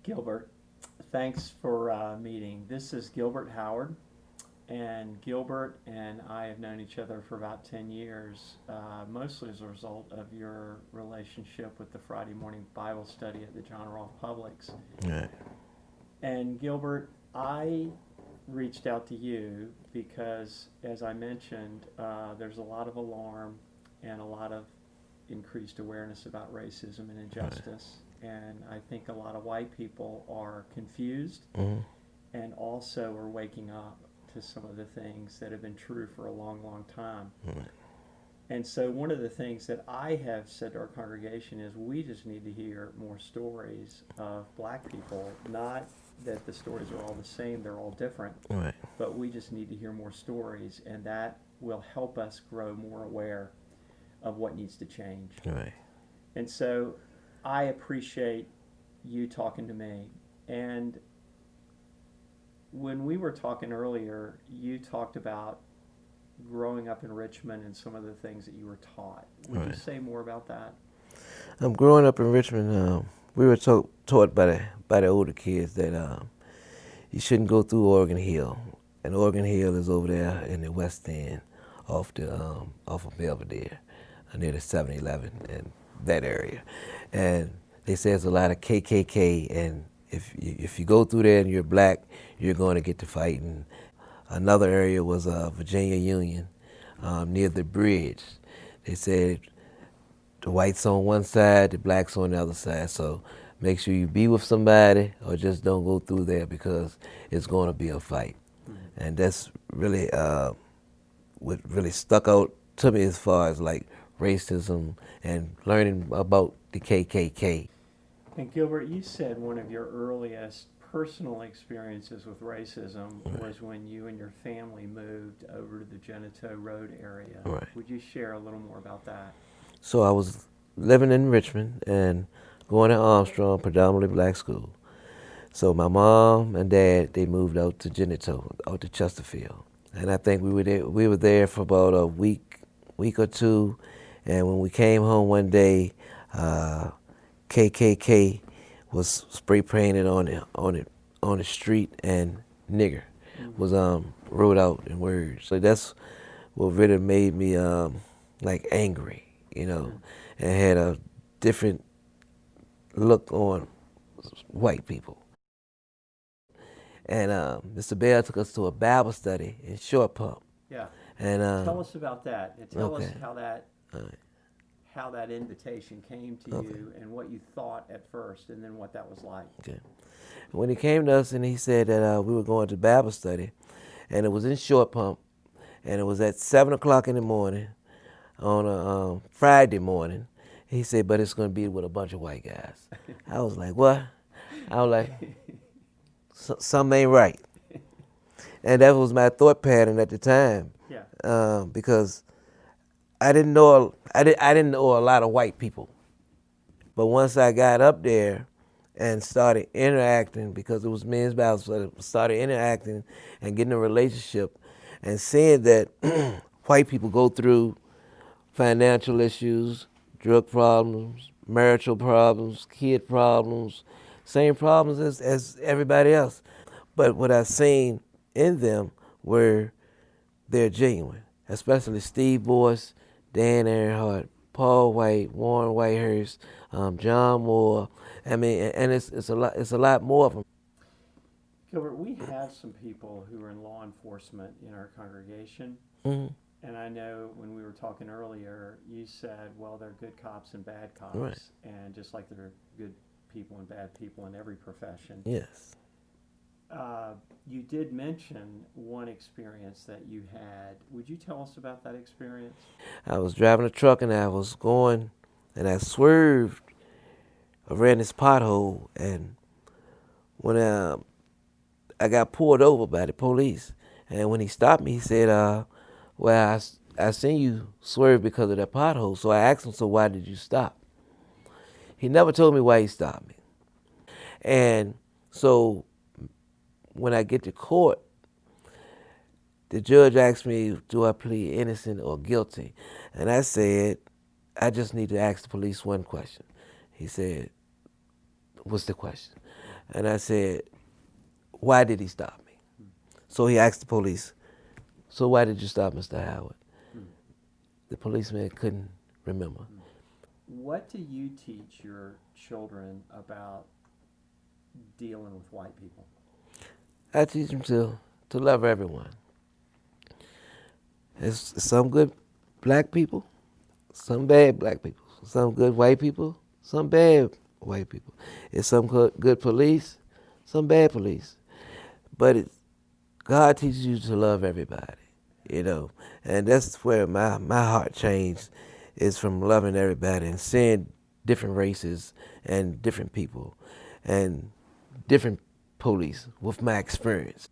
Gilbert, thanks for meeting. This is Gilbert Howard, and Gilbert and I have known each other for about 10 years, mostly as a result of your relationship with the Friday morning Bible study at the John Rolfe Publix. Right, And Gilbert, I reached out to you because, as I mentioned, there's a lot of alarm and a lot of increased awareness about racism and right. injustice. And I think a lot of white people are confused Mm-hmm. and also are waking up to some of the things that have been true for a long, long time. Right, And so, one of the things that I have said to our congregation is we just need to hear more stories of black people. Not that the stories are all the same, they're all different, right, but we just need to hear more stories, and that will help us grow more aware of what needs to change. right. And so, I appreciate you talking to me. And when we were talking earlier, you talked about growing up in Richmond and some of the things that you were taught. Would you Right. say more about that? Growing up in Richmond, we were taught by the older kids that you shouldn't go through Oregon Hill, and Oregon Hill is over there in the West End, off of Belvedere, near the 7-Eleven and that area, and they say there's a lot of KKK, and if you go through there and you're black, you're going to get to fighting. Another area was Virginia Union, near the bridge. They said the whites on one side, the blacks on the other side. So make sure you be with somebody or just don't go through there because it's going to be a fight. Mm-hmm. And that's really what really stuck out to me as far as like racism and learning about the KKK. And Gilbert, you said one of your earliest personal experiences with racism Right. was when you and your family moved over to the Genito Road area. Right. Would you share a little more about that? So I was living in Richmond and going to Armstrong, predominantly black school. So my mom and dad, they moved out to Genito, out to Chesterfield. And I think we were there for about a week or two. And when we came home one day, uh, KKK was spray painted on the street, and nigger Mm-hmm. was wrote out in words. So that's what really made me like angry, Mm-hmm. and had a different look on white people. And Mr. Bell took us to a Bible study in Short Pump. Yeah. And Tell us about that. And tell us okay, all right, how that invitation came to okay, you and what you thought at first and then what that was like. okay. When he came to us and he said that we were going to Bible study, and it was in Short Pump, and it was at 7 o'clock in the morning on a Friday morning. He said, but it's going to be with a bunch of white guys. I was like, what? I was like, something ain't right. And that was my thought pattern at the time, Yeah. because I didn't know a lot of white people. But once I got up there and started interacting, because it was men's Bible study, started interacting and getting a relationship and seeing that white people go through financial issues, drug problems, marital problems, kid problems, same problems as everybody else. But what I've seen in them were they're genuine, especially Steve Boyce, Dan Earnhardt, Paul White, Warren Whitehurst, John Moore. I mean, and it's a lot more of them. Gilbert, we have some people who are in law enforcement in our congregation. Hmm. And I know when we were talking earlier, you said, well, there are good cops and bad Right. cops. And just like there are good people and bad people in every profession. Yes. You did mention one experience that you had. Would you tell us about that experience? I was driving a truck and I was going, and I swerved around this pothole, and when I got pulled over by the police, and when he stopped me, he said, "Well, I seen you swerve because of that pothole." So I asked him, "So why did you stop?" He never told me why he stopped me. And so when I get to court, the judge asked me, "Do I plead innocent or guilty?" And I said, "I just need to ask the police one question." He said, "What's the question?" And I said, why did he stop me? So he asked the police, so why did you stop Mr. Howard? Hmm. The policeman couldn't remember. What do you teach your children about dealing with white people? I teach them to love everyone. There's some good black people, some bad black people, some good white people, some bad white people. It's some good police, some bad police. But God teaches you to love everybody, you know. And that's where my heart changed, is from loving everybody and seeing different races and different people and different police with my experience.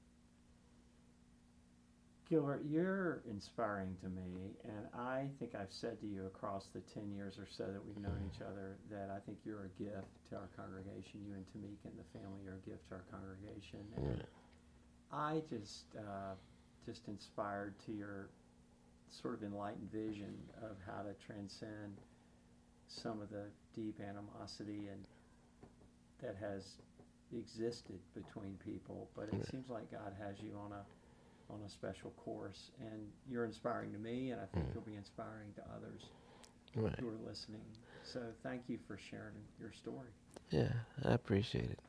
Gilbert, you're inspiring to me, and I think I've said to you across the 10 years or so that we've known each other that I think you're a gift to our congregation. You and Tamika and the family are a gift to our congregation. And I just inspired to your sort of enlightened vision of how to transcend some of the deep animosity and that has existed between people. But it seems like God has you on a special course, and you're inspiring to me, and I think you'll be inspiring to others Right. who are listening. So thank you for sharing your story. Yeah, I appreciate it.